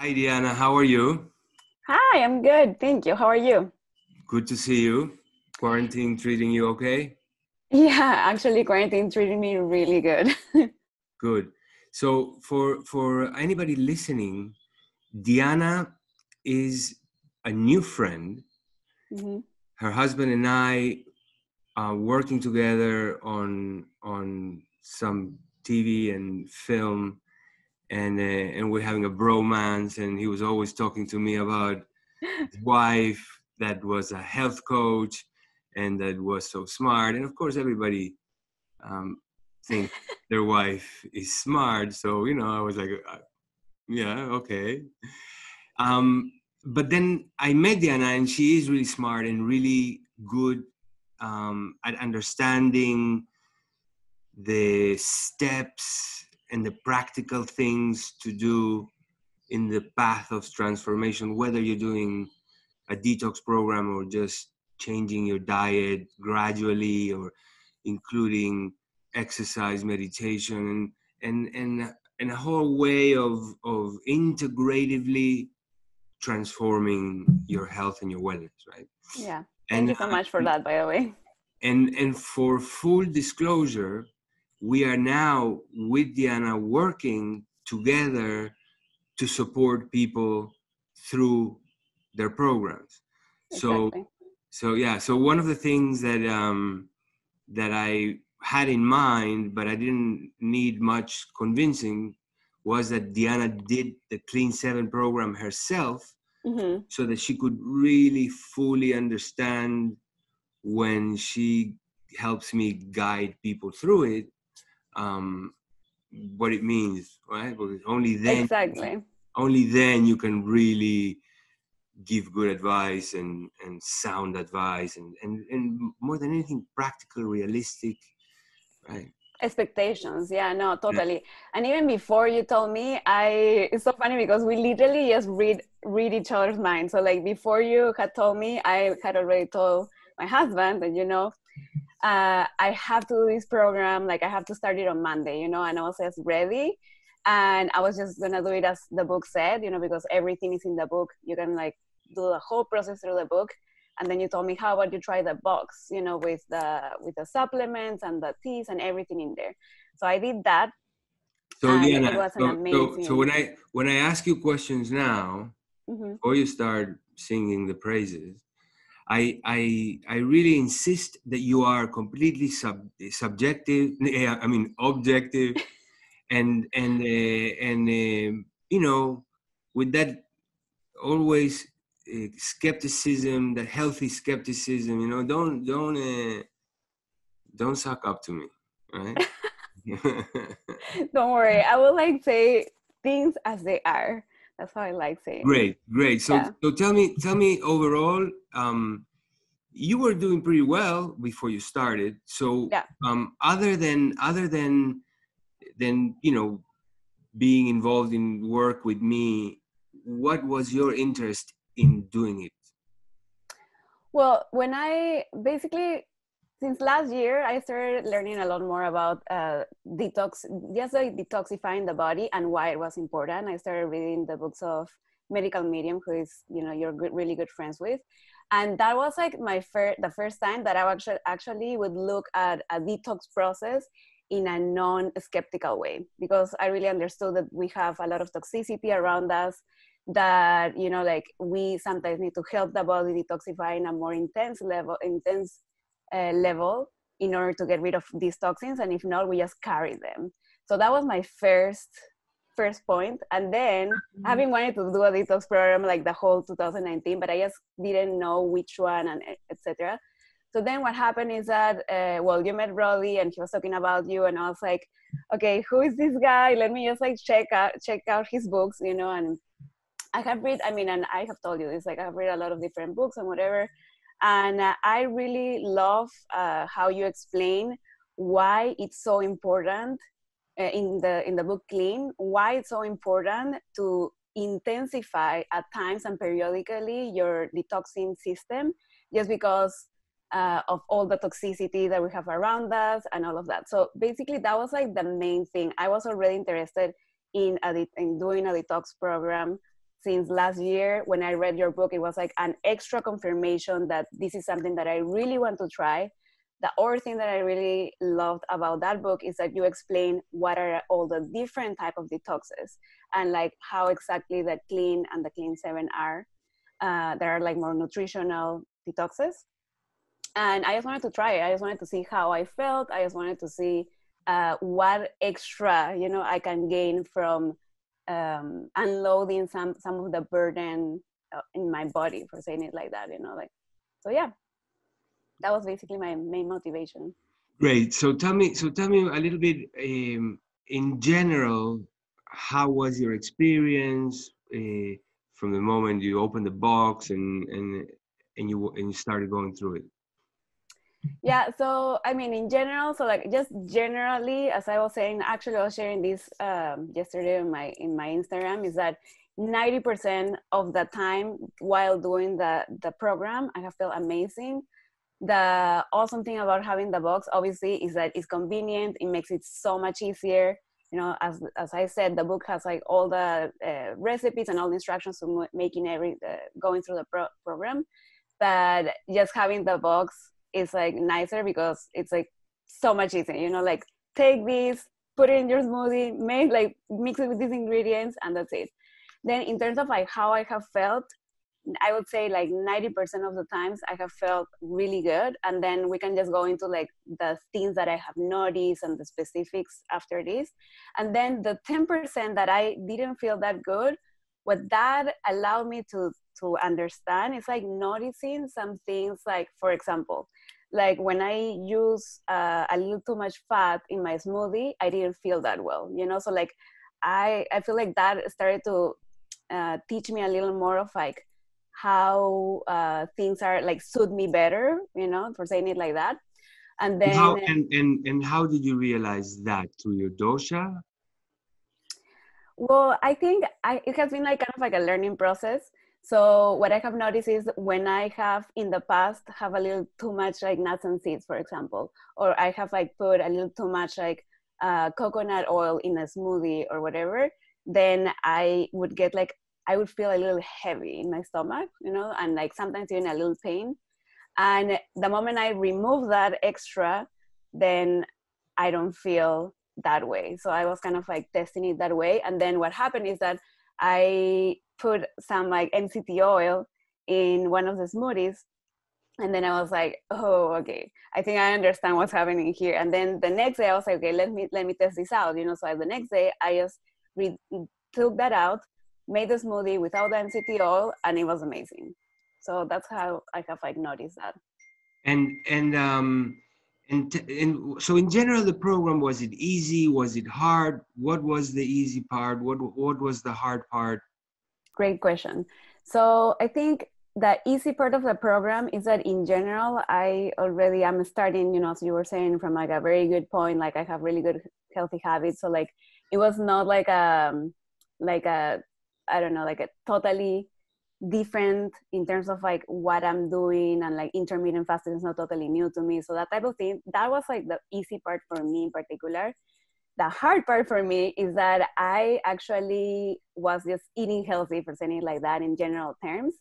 Hi, Diana. How are you? Hi, I'm good. Thank you. How are you? Good to see you. Quarantine treating you okay? Yeah, actually, quarantine treated me really good. Good. So, for anybody listening, Diana is a new friend. Hmm. Her husband and I are working together on some TV and film, and we're having a bromance. And he was always talking to me about his wife that was a health coach and that was so smart. And of course, everybody think their wife is smart. So, I was like, yeah, okay. Um, but then I met Diana, and she is really smart and really good at understanding the steps and the practical things to do in the path of transformation, whether you're doing a detox program or just changing your diet gradually or including exercise, meditation, and a whole way of integratively transforming your health and your wellness, right? Yeah. Thank And you so much for that, by the way. and for full disclosure, we are now with Diana working together to support people through their programs. So Exactly. so one of the things that I had in mind, but I didn't need much convincing, was that Diana did the Clean 7 program herself Hmm. so that she could really fully understand when she helps me guide people through it, um, what it means, right? Because Exactly. only then you can really give good advice and sound advice and more than anything, practical, realistic, right? Expectations. Yeah, no, Yeah. totally. And even before you told me, it's so funny because we literally just read each other's minds. So like before you had told me, I had already told my husband that, I have to do this program, like I have to start it on Monday, and I was just ready. And I was just gonna do it as the book said, because everything is in the book. You can like do the whole process through the book. And then you told me, how about you try the box, with the supplements and the teas and everything in there. So I did that, So and it Liana, was an so amazing. when I ask you questions now, Hmm. before you start singing the praises, I really insist that you are completely subjective. I mean objective, and with that always skepticism, that healthy skepticism. Don't suck up to me, right? Don't worry, I will like say things as they are. That's how I like saying it. Great. So Yeah. so tell me overall. You were doing pretty well before you started. So Yeah. other than being involved in work with me, what was your interest in doing it? Well, when I basically, since last year, I started learning a lot more about detox, just like detoxifying the body and why it was important. I started reading the books of Medical Medium, who is, you're really good friends with. And that was like the first time that I actually would look at a detox process in a non-skeptical way, because I really understood that we have a lot of toxicity around us, that like we sometimes need to help the body detoxify in a more intense level in order to get rid of these toxins, and if not, we just carry them. So that was my first point. And then having wanted to do a detox program like the whole 2019, but I just didn't know which one, and etc. So then what happened is that, well, you met Roddy and he was talking about you, and I was like, okay, who is this guy? Let me just like check out his books, and I have read, I mean, and I have told you this, like I've read a lot of different books and whatever. And I really love how you explain why it's so important, in the book Clean, why it's so important to intensify at times and periodically your detoxing system, just because of all the toxicity that we have around us and all of that. So basically, that was like the main thing. I was already interested in doing a detox program since last year when I read your book, it was like an extra confirmation that this is something that I really want to try. The other thing that I really loved about that book is that you explain what are all the different type of detoxes and like how exactly the clean and the clean 7 are. There are like more nutritional detoxes. And I just wanted to try it. I just wanted to see how I felt. I just wanted to see what extra, you know, I can gain from unloading some of the burden in my body, for saying it like that, you know, like, so yeah, that was basically my main motivation. Great. So tell me a little bit, in general, how was your experience from the moment you opened the box and you started going through it? Yeah, so I mean, in general, so like just generally, as I was saying, actually, I was sharing this yesterday in my Instagram, is that 90% of the time while doing the program, I have felt amazing. The awesome thing about having the box, obviously, is that it's convenient. It makes it so much easier. You know, as I said, the book has like all the recipes and all the instructions to making going through the program. But just having the box is like nicer because it's like so much easier. You know, like take this, put it in your smoothie, mix it with these ingredients, and that's it. Then in terms of like how I have felt, I would say like 90% of the times I have felt really good. And then we can just go into like the things that I have noticed and the specifics after this. And then the 10% that I didn't feel that good, what that allowed me to understand is like noticing some things, like, for example, like when I use a little too much fat in my smoothie, I didn't feel that well, you know? So like, I feel like that started to teach me a little more of like how things are like suit me better, you know, for saying it like that. And then How did you realize that? Through your dosha? well, I think it has been like kind of like a learning process. So what I have noticed is when I have in the past have a little too much like nuts and seeds, for example, or I have like put a little too much like coconut oil in a smoothie or whatever, then I would get like, I would feel a little heavy in my stomach, you know, and like sometimes even a little pain. And the moment I remove that extra, then I don't feel that way. So I was kind of like testing it that way. And then what happened is that I put some like MCT oil in one of the smoothies. And then I was like, oh, okay, I think I understand what's happening here. And then the next day I was like, okay, let me test this out, you know. So the next day I just took that out, made the smoothie without the MCT oil, and it was amazing. So that's how I have like noticed that. And so in general, the program, was it easy? Was it hard? What was the easy part? What was the hard part? Great question. So I think the easy part of the program is that in general, I already am starting, you know, as you were saying, from like a very good point. Like I have really good healthy habits. So like it was not like a I don't know, like a totally different in terms of like what I'm doing, and like intermittent fasting is not totally new to me. So that type of thing, that was like the easy part for me in particular. The hard part for me is that I actually was just eating healthy, for saying it like that in general terms,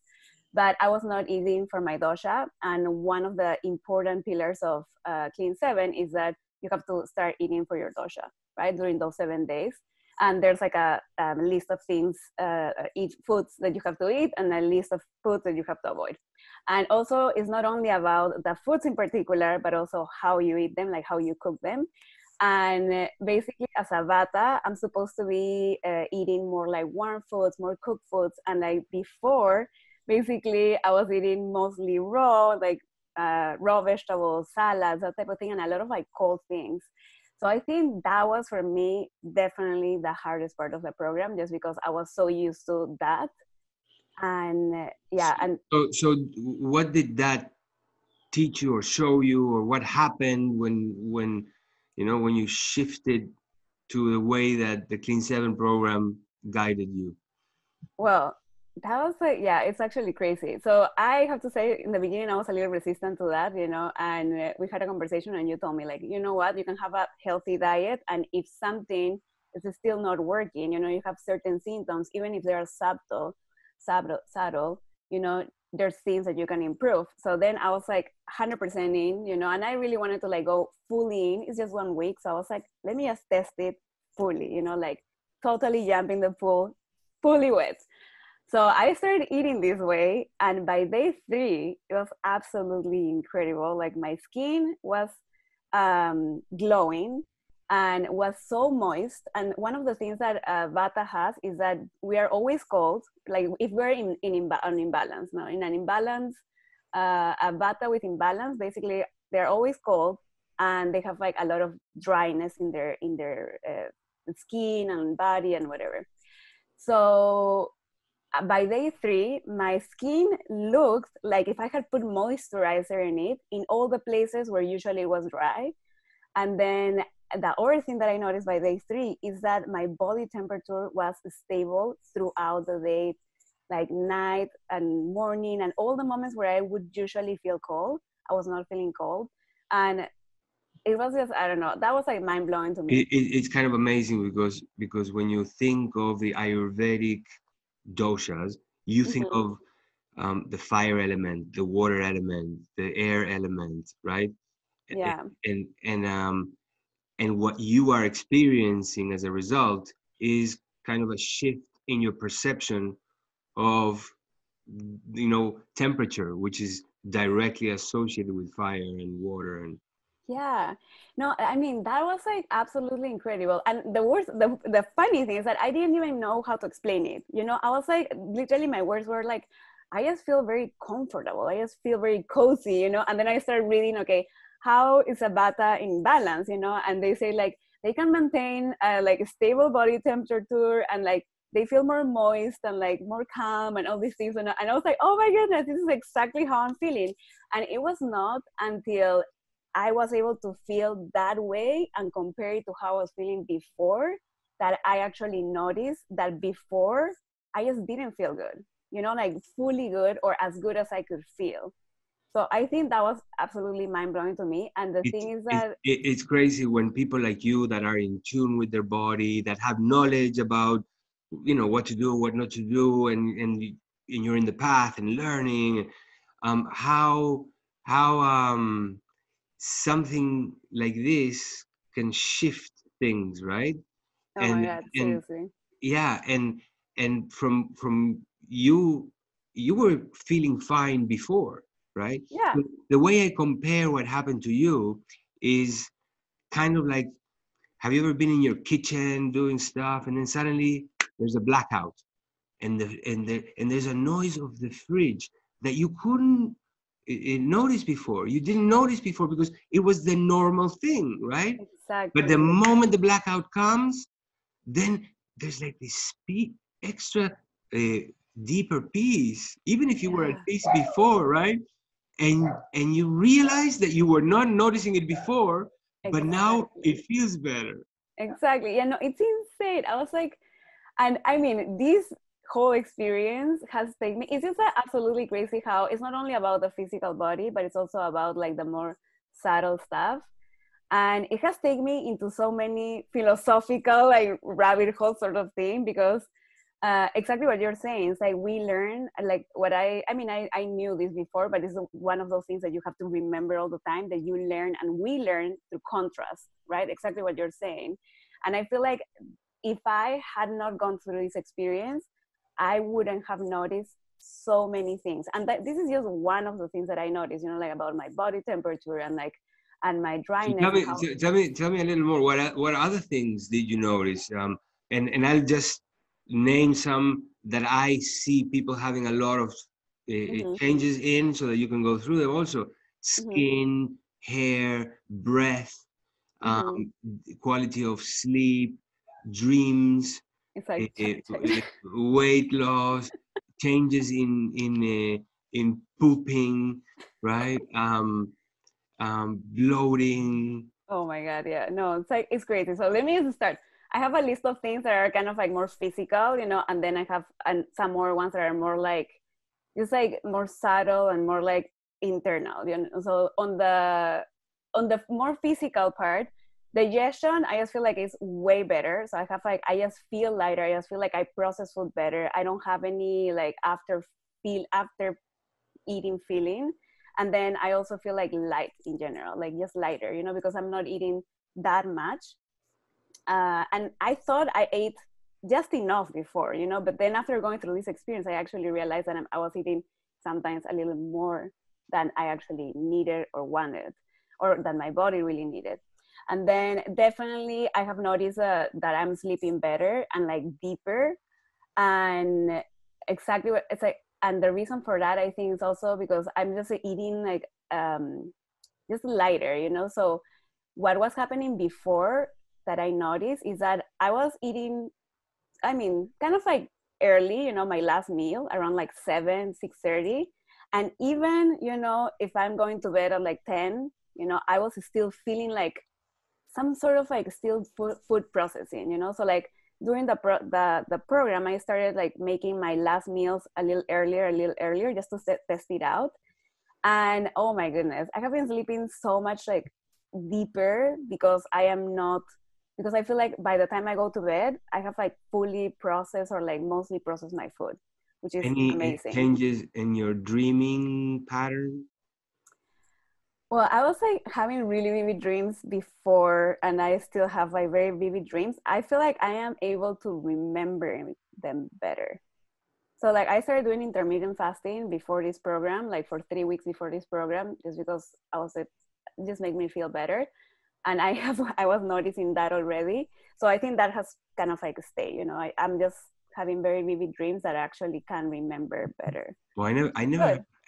but I was not eating for my dosha. And one of the important pillars of Clean 7 is that you have to start eating for your dosha, right, during those 7 days. And there's like a list of things, eat foods that you have to eat, and a list of foods that you have to avoid. And also, it's not only about the foods in particular, but also how you eat them, like how you cook them. And basically, as a vata, I'm supposed to be eating more like warm foods, more cooked foods. And like before, basically, I was eating mostly raw, like raw vegetables, salads, that type of thing, and a lot of like cold things. So I think that was for me definitely the hardest part of the program, just because I was so used to that. And yeah, and So what did that teach you or show you, or what happened when when you shifted to the way that the Clean 7 program guided you? well, that was like, yeah, it's actually crazy. So I have to say, in the beginning, I was a little resistant to that, you know, and we had a conversation and you told me like, you know what, you can have a healthy diet. And if something is still not working, you know, you have certain symptoms, even if they are subtle, subtle, you know, there's things that you can improve. So then I was like 100% in, you know, and I really wanted to like go fully in. It's just 1 week. So I was like, let me just test it fully, you know, like totally jump in the pool, fully wet. So I started eating this way, and by day 3, it was absolutely incredible. Like my skin was glowing and was so moist. And one of the things that Vata has is that we are always cold. Like if we're an imbalance, no, in an imbalance, a Vata with imbalance, basically they're always cold, and they have like a lot of dryness in their skin and body and whatever. So by day 3, my skin looked like if I had put moisturizer in it in all the places where usually it was dry. And then the other thing that I noticed by day 3 is that my body temperature was stable throughout the day, like night and morning, and all the moments where I would usually feel cold, I was not feeling cold. And it was just, I don't know, that was like mind blowing to me. It's kind of amazing because when you think of the Ayurvedic doshas, you think Mm-hmm. of the fire element, the water element, the air element, right? Yeah. And and what you are experiencing as a result is kind of a shift in your perception of, you know, temperature, which is directly associated with fire and water. And Yeah, no, I mean that was like absolutely incredible. And the funny thing is that I didn't even know how to explain it. You know, I was like, literally, my words were like, I just feel very comfortable. I just feel very cozy, you know. And then I started reading, okay, how is a Vata in balance, you know? And they say like they can maintain like a stable body temperature, and like they feel more moist and like more calm and all these things. And I was like, oh my goodness, this is exactly how I'm feeling. And it was not until I was able to feel that way and compare it to how I was feeling before that I actually noticed that before I just didn't feel good, you know, like fully good or as good as I could feel. So I think that was absolutely mind blowing to me. And the it, thing is it, that, it's crazy when people like you that are in tune with their body, that have knowledge about, you know, what to do, what not to do, and you're in the path and learning, how something like this can shift things, right? oh my and God, and seriously. yeah, and from you, you were feeling fine before, right? Yeah, So the way I compare what happened to you is kind of like, have you ever been in your kitchen doing stuff and then suddenly there's a blackout, and there's a noise of the fridge that you couldn't notice before. You didn't notice before because it was the normal thing, right? But the exactly. moment the blackout comes, then there's like this extra uh, deeper peace, even if you were at Yeah, peace before, right? And you realize that you were not noticing it before, but now it exactly. feels better. Exactly. Yeah, no, it's insane. I was like, and I mean, this whole experience has taken me, it's just absolutely crazy how it's not only about the physical body, but it's also about like the more subtle stuff. And it has taken me into so many philosophical, like rabbit hole sort of thing, because exactly what you're saying is like we learn like I mean I knew this before, but it's one of those things that you have to remember all the time, that you learn and we learn through contrast, right? Exactly what you're saying. And I feel like if I had not gone through this experience, I wouldn't have noticed so many things. And this is just one of the things that I noticed, you know, like about my body temperature and like and my So dryness and how. tell me a little more. What other things did you notice? And I'll just name some that I see people having a lot of Mm-hmm, changes in, so that you can go through them. Also, mm-hmm, skin, hair, breath, mm-hmm. quality of sleep, dreams, It's like uh, check, check. weight loss, changes in pooping, right? Bloating. Oh my God, yeah. No, it's like it's crazy. So let me just start. I have a list of things that are kind of like more physical, you know, and then I have some more ones that are more like just like more subtle and more like internal, you know. So on the more physical part, Digestion, I just feel like it's way better. So I have like, I just feel lighter. I just feel like I process food better. I don't have any like after eating feeling. And then I also feel like light in general, like just lighter, you know, because I'm not eating that much. And I thought I ate just enough before, you know, but then after going through this experience, I actually realized that I was eating sometimes a little more than I actually needed or wanted, or that my body really needed. And then definitely I have noticed that I'm sleeping better and like deeper. And exactly what it's like. And the reason for that, I think, is also because I'm just eating like just lighter, you know. So what was happening before that I noticed is that I was eating, I mean, kind of like early, you know, my last meal around like 7, 6:30. And even, you know, if I'm going to bed at like 10, you know, I was still feeling like some sort of like still food processing, you know. So like during the program, I started like making my last meals a little earlier, just to test it out. And oh my goodness, I have been sleeping so much like deeper because I feel like by the time I go to bed, I have like fully processed or like mostly processed my food, which is Any amazing. changes in your dreaming pattern? Well, I was like having really vivid dreams before, and I still have like very vivid dreams. I feel like I am able to remember them better. So like I started doing intermittent fasting before this program, like for 3 weeks before this program, just because I was like, just make me feel better. And I was noticing that already. So I think that has kind of like stayed, you know. I'm just having very vivid dreams that I actually can remember better. Well, Good.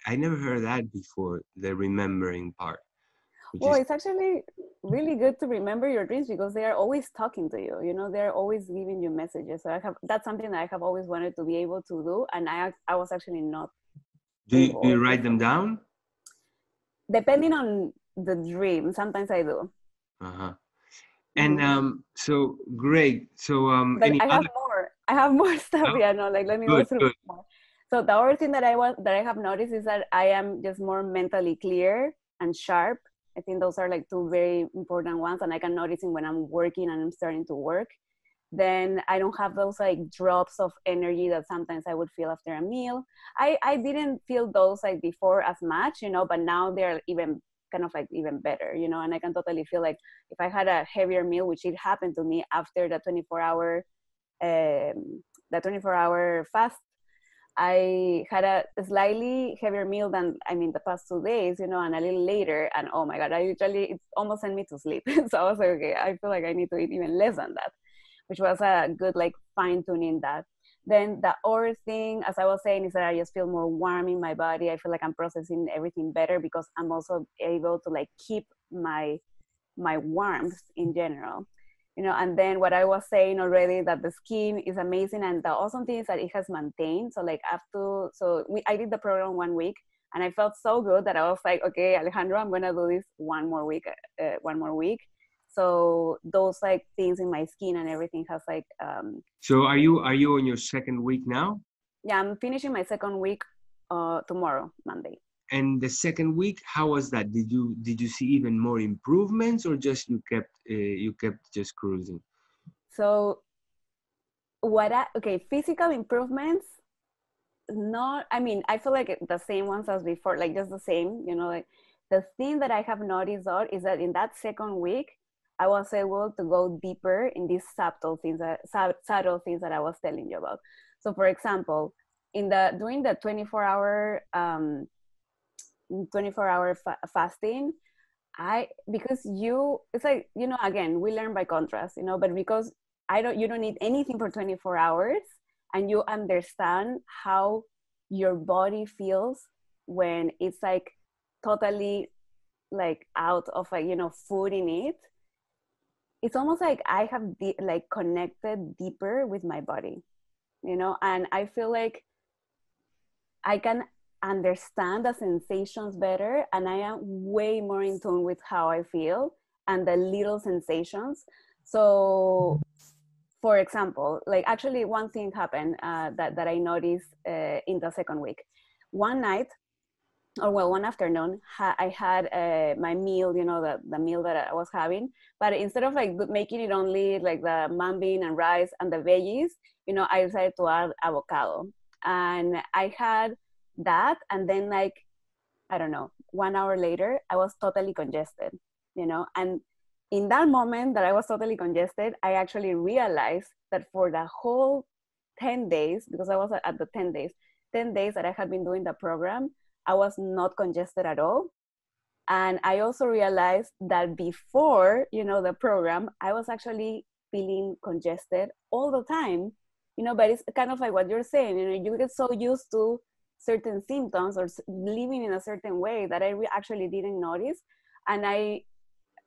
I never heard that before. The remembering part, which Well, is it's actually really good to remember your dreams because they are always talking to you. You know, they're always giving you messages. So that's something that I have always wanted to be able to do, and I was actually not do you able write them before. down? Depending on the dream, sometimes I do. Uh-huh. And Hmm. so great. So But any I have other? more. I have more stuff. No? Yeah, no, like let me go Good, through good. more. So the other thing that I have noticed is that I am just more mentally clear and sharp. I think those are like two very important ones, and I can notice it when I'm working and I'm starting to work. Then I don't have those like drops of energy that sometimes I would feel after a meal. I didn't feel those like before as much, you know, but now they're even kind of like even better, you know, and I can totally feel like if I had a heavier meal, which it happened to me after the 24-hour fast, I had a slightly heavier meal than I mean the past 2 days, you know, and a little later, and oh my god, I literally it almost sent me to sleep. So I was like, okay, I feel like I need to eat even less than that, which was a good like fine tuning that. Then the other thing, as I was saying, is that I just feel more warm in my body. I feel like I'm processing everything better because I'm also able to like keep my warmth in general, you know. And then what I was saying already, that the skin is amazing, and the awesome thing is that it has maintained. So like after, I did the program 1 week, and I felt so good that I was like, okay, Alejandro, I'm gonna do this one more week. So those like things in my skin and everything has like So are you on your second week now? yeah, I'm finishing my second week tomorrow, Monday. And the second week, how was that? Did you see even more improvements, or just you kept just cruising? So physical improvements, not, I mean, I feel like the same ones as before, like just the same, you know. Like the thing that I have noticed out is that in that second week I was able to go deeper in these subtle things that I was telling you about. So for example, during the 24-hour fasting, because it's like, you know, again, we learn by contrast, you know. But because you don't need anything for 24 hours, and you understand how your body feels when it's like totally like out of like, you know, food in it. It's almost like I have like connected deeper with my body, you know. And I feel like I can understand the sensations better, and I am way more in tune with how I feel and the little sensations. So for example, like actually one thing happened that I noticed in the second week. One night or well, one afternoon, I had my meal, you know, the meal that I was having. But instead of like making it only like the mung bean and rice and the veggies, you know, I decided to add avocado. And I had that. And then, like, I don't know, 1 hour later, I was totally congested, you know. And in that moment that I was totally congested, I actually realized that for the whole 10 days, because I was at the 10 days that I had been doing the program, I was not congested at all. And I also realized that before, you know, the program, I was actually feeling congested all the time, you know, but it's kind of like what you're saying, you know, you get so used to certain symptoms or living in a certain way that I actually didn't notice. And I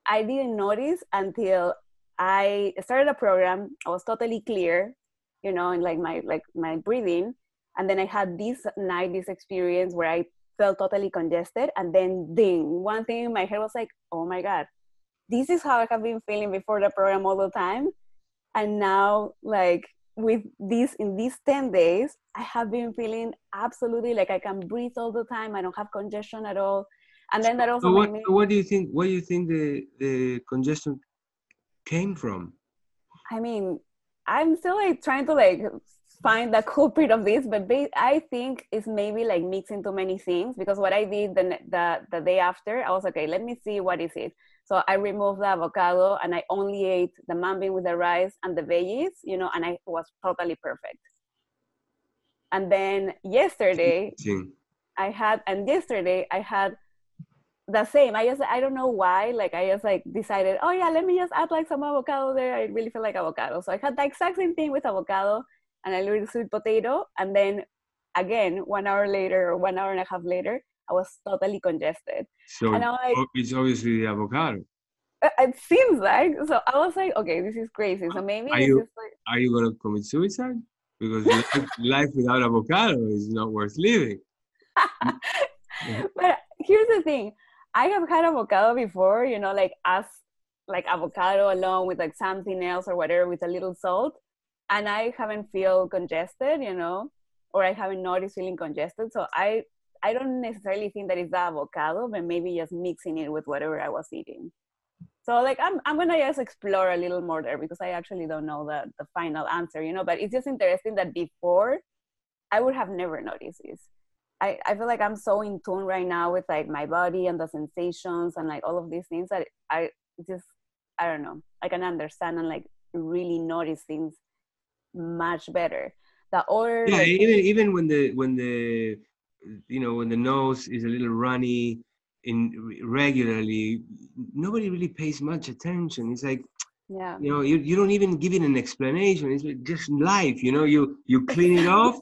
didn't notice until I started a program. I was totally clear, you know, in like my breathing. And then I had this night, this experience where I felt totally congested. And then ding, one thing in my head was like, oh my God, this is how I have been feeling before the program all the time. And now, like with this, in these 10 days, I have been feeling absolutely like I can breathe all the time. I don't have congestion at all. And then that also made me, what do you think? What do you think the congestion came from? I mean, I'm still like trying to like find the culprit of this, but I think it's maybe like mixing too many things, because what I did the day after, I was okay, let me see what is it. So I removed the avocado and I only ate the mung bean with the rice and the veggies, you know, and I was totally perfect. And then yesterday I had the same. I don't know why. Like I just like decided, oh yeah, let me just add like some avocado there. I really feel like avocado. So I had the exact same thing with avocado and a little sweet potato. And then again, 1 hour later or 1 hour and a half later, I was totally congested. And So I'm like, it's obviously the avocado. it seems like. So I was like, okay, this is crazy. So maybe Are it's you just like, are you gonna commit suicide? Because life without avocado is not worth living. but here's the thing. I have had avocado before, you know, like as like avocado along with like something else or whatever with a little salt. And I haven't feel congested, you know, or I haven't noticed feeling congested. So I don't necessarily think that it's the avocado, but maybe just mixing it with whatever I was eating. So like I'm gonna just explore a little more there, because I actually don't know the final answer, you know, but it's just interesting that before I would have never noticed this. I feel like I'm so in tune right now with like my body and the sensations and like all of these things that I just, I don't know, I can understand and like really notice things much better. The other Yeah, like thing, even when the you know, when the nose is a little runny in regularly, nobody really pays much attention. It's like, yeah. you know, you don't even give it an explanation. It's like just life, you know, you clean it off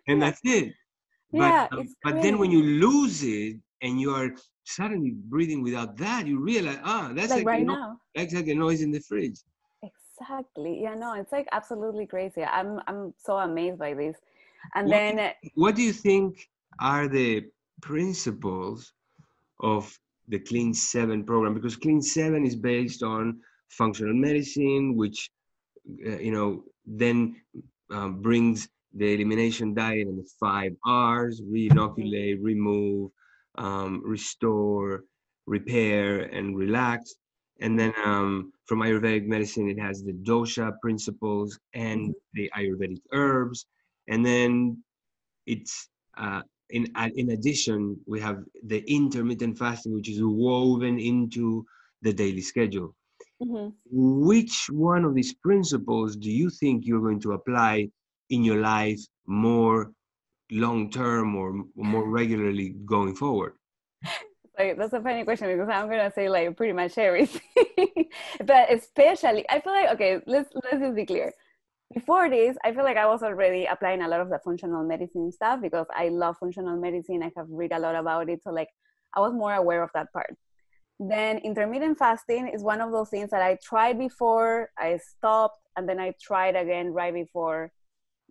and Yeah, that's it. yeah, it's But then when crazy. you lose it and you are suddenly breathing without that, you realize, that's Like like a right noise, now. that's like a noise in the fridge. Exactly. Yeah, no, it's like absolutely crazy. I'm so amazed by this. And What then what do you think are the principles of the Clean 7 program? Because Clean 7 is based on functional medicine, which you know, then brings the elimination diet and the 5 R's: re-inoculate, remove, restore, repair, and relax. And then from Ayurvedic medicine, it has the dosha principles and mhm, the Ayurvedic herbs. And then it's in addition, we have the intermittent fasting, which is woven into the daily schedule. mhm. Which one of these principles do you think you're going to apply in your life more long term or more regularly going forward? Like that's a funny question, because I'm gonna say like pretty much everything. But especially I feel like, okay, let's just be clear. Before this, I feel like I was already applying a lot of the functional medicine stuff, because I love functional medicine. I have read a lot about it. So like I was more aware of that part. Then intermittent fasting is one of those things that I tried before, I stopped, and then I tried again right before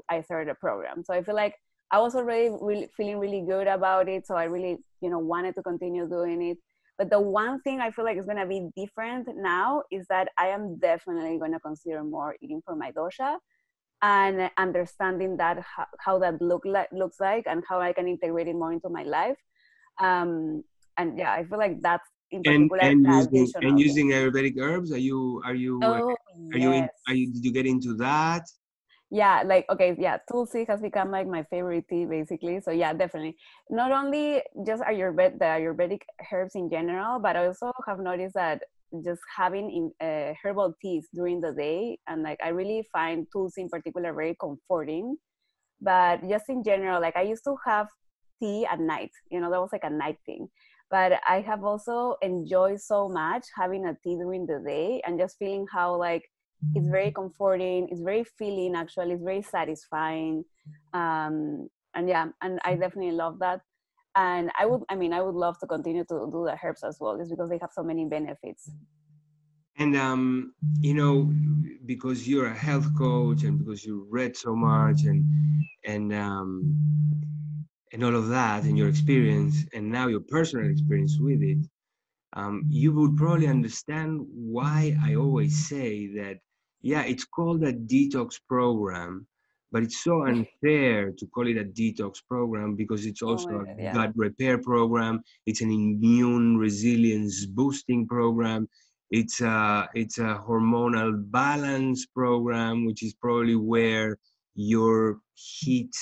I started the program. So I feel like I was already really feeling really good about it. So I really, you know, wanted to continue doing it. But the one thing I feel like is going to be different now is that I am definitely going to consider more eating for my dosha, and understanding that how that looks like and how I can integrate it more into my life. And yeah, I feel like that's in particular the and additional thing. using Ayurvedic herbs. Oh Are yes. you did you get into that? Yeah, like okay, yeah, Tulsi has become like my favorite tea basically. So yeah, definitely. Not only just the Ayurvedic herbs in general, but I also have noticed that just having herbal teas during the day, and like I really find Tulsi in particular very comforting. But just in general, like I used to have tea at night, that was like a night thing. But I have also enjoyed so much having a tea during the day and just feeling how like it's very comforting, it's very filling actually, it's very satisfying. And yeah, and I definitely love that. And I would love to continue to do the herbs as well, just because they have so many benefits. And because you're a health coach and because you read so much and um, and all of that and your experience and now your personal experience with it, you would probably understand why I always say that, yeah, it's called a detox program, but it's so unfair to call it a detox program because it's Oh also my a God, yeah. gut repair program. It's an immune resilience boosting program. It's a hormonal balance program, which is probably where your heat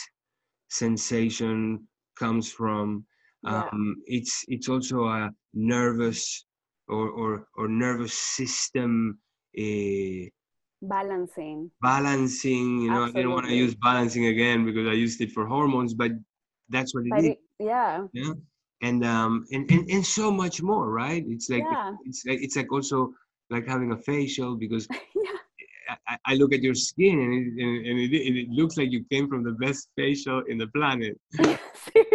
sensation comes from. Yeah, It's also a nervous or nervous system uh, balancing. balancing. I didn't want to use Absolutely. balancing again because I used it for hormones, but that's what it But is. yeah, Yeah, and so much more, right? yeah. It's like also like having a facial because Yeah. I look at your skin and it looks like you came from the best facial in the planet. Seriously.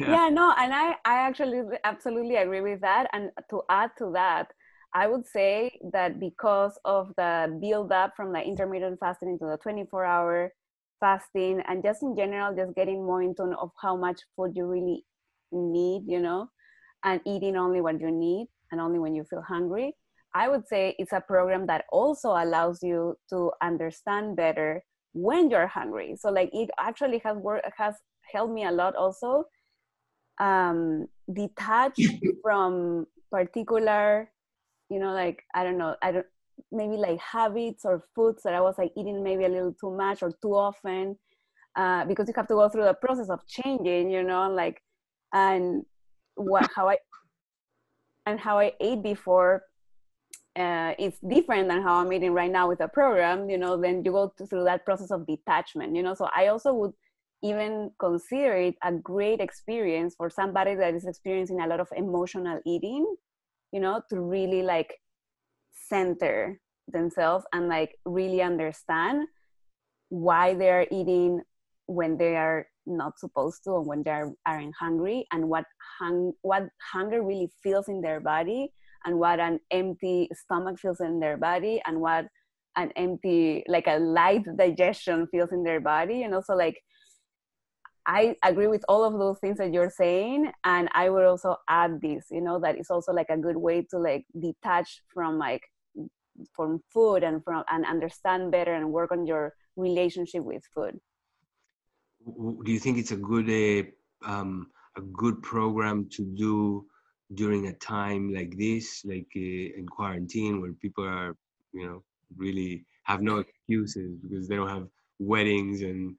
Yeah. Yeah, no, and I actually absolutely agree with that. And to add to that, I would say that because of the build up from the intermittent fasting into the 24-hour fasting, and just in general, just getting more in tune of how much food you really need, and eating only what you need and only when you feel hungry. I would say it's a program that also allows you to understand better when you're hungry. So like it actually has helped me a lot also detach from particular, like I don't maybe like habits or foods that I was like eating maybe a little too much or too often, because you have to go through the process of changing, like and what how I ate before it's different than how I'm eating right now with a program, then you go through that process of detachment, so I also would even consider it a great experience for somebody that is experiencing a lot of emotional eating, to really like center themselves and like really understand why they're eating when they are not supposed to and when they aren't hungry, and what hunger really feels in their body, and what an empty stomach feels in their body, and what an empty, like a light digestion feels in their body. And also like I agree with all of those things that you're saying, and I would also add this, that it's also like a good way to like detach from food and understand better and work on your relationship with food. Do you think it's a good program to do during a time like this, like in quarantine, where people are, really have no excuses because they don't have weddings and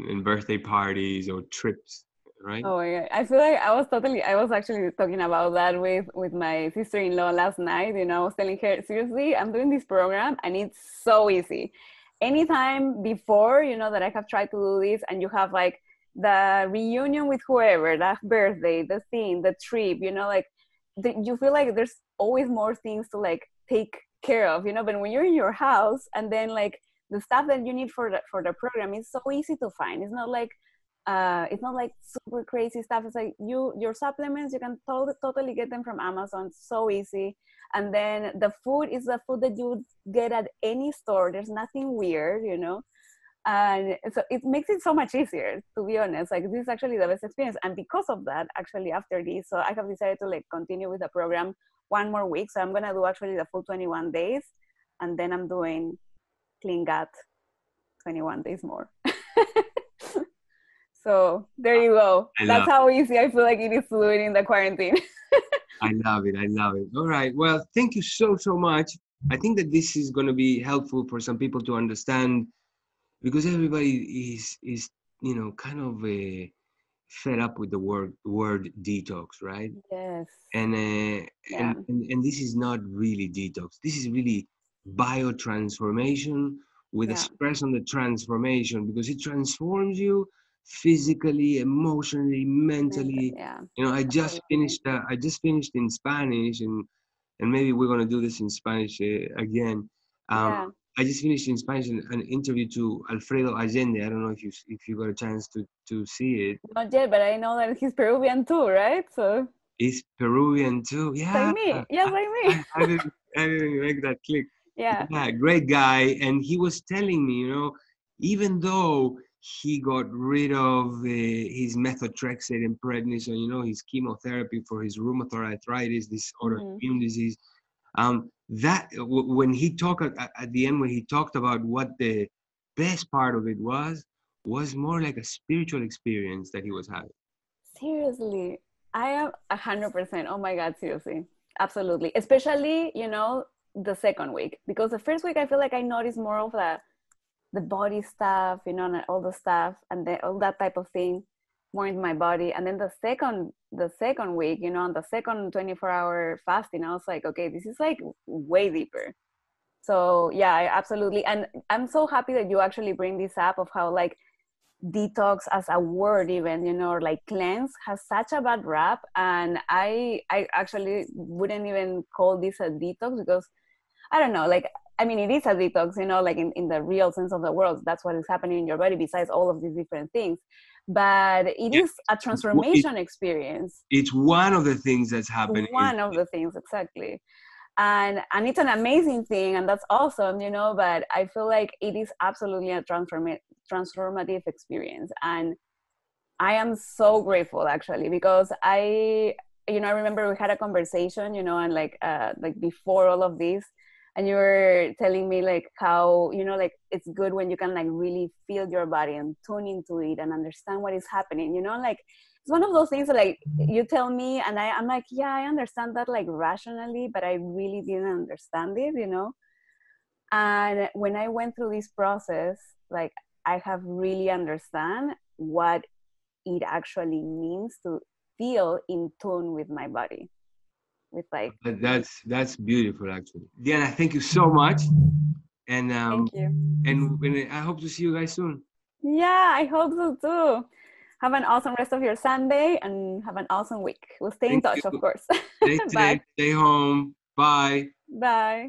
and birthday parties or trips, right? Oh my God. I feel like I was actually talking about that with my sister-in-law last night. I was telling her, seriously, I'm doing this program and it's so easy. Anytime before, that I have tried to do this, and you have like the reunion with whoever, that birthday, the thing, the trip, like you feel like there's always more things to like take care of, but when you're in your house, and then like the stuff that you need for the program is so easy to find. It's not like super crazy stuff. It's like your supplements, you can totally get them from Amazon, so easy. And then the food is the food that you would get at any store. There's nothing weird, and so it makes it so much easier, to be honest. Like this is actually the best experience, and because of that, actually after this, so I have decided to like continue with the program one more week. So I'm gonna do actually the full 21 days, and then I'm doing clean gut 21 days more. So there you go. That's love how easy I feel like it is to do it in the quarantine. I love it. I love it. All right. Well, thank you so, so much. I think that this is going to be helpful for some people to understand because everybody is kind of fed up with the word detox, right? Yes. And Yeah. and this is not really detox. This is really biotransformation with a Yeah. stress on the transformation because it transforms you physically, emotionally, mentally. Yeah. I just finished in Spanish, and maybe we're gonna do this in Spanish again. Yeah. I just finished in Spanish an interview to Alfredo Allende. I don't know if you got a chance to see it. Not yet, but I know that he's Peruvian too, right? So He's Peruvian too. like Yeah, me. Yes, like me. I didn't make that click. Yeah. Yeah, great guy. And he was telling me, even though he got rid of his methotrexate and prednisone, his chemotherapy for his rheumatoid arthritis, this Mhm. autoimmune disease, when he talked at the end, when he talked about what the best part of it was more like a spiritual experience that he was having. Seriously, I am 100%. Oh my God, seriously. Absolutely. Especially, the second week. Because the first week I feel like I noticed more of the body stuff, and all the stuff and all that type of thing more in my body. And then the second week, on the second 24-hour fasting, I was like, okay, this is like way deeper. So yeah, I absolutely. And I'm so happy that you actually bring this up of how like detox as a word even, or like cleanse has such a bad rap. And I actually wouldn't even call this a detox because I don't know, like, I mean, it is a detox, like in the real sense of the world. That's what is happening in your body besides all of these different things. But it Yeah. is a transformation experience. It's one of the things that's happening. One of the things, exactly. And it's an amazing thing, and that's awesome, but I feel like it is absolutely a transformative experience. And I am so grateful actually because I remember we had a conversation, and like before all of this, and you were telling me like how, like it's good when you can like really feel your body and tune into it and understand what is happening, like it's one of those things that like you tell me and I'm like, yeah, I understand that like rationally, but I really didn't understand it, And when I went through this process, like I have really understand what it actually means to feel in tune with my body, with like. But that's beautiful, actually. Diana, thank you so much, and Thank you. and I hope to see you guys soon. Yeah, I hope so too. Have an awesome rest of your Sunday and have an awesome week. We'll stay in Thank touch, of you. course. Stay safe. Bye. Stay home. Bye. Bye.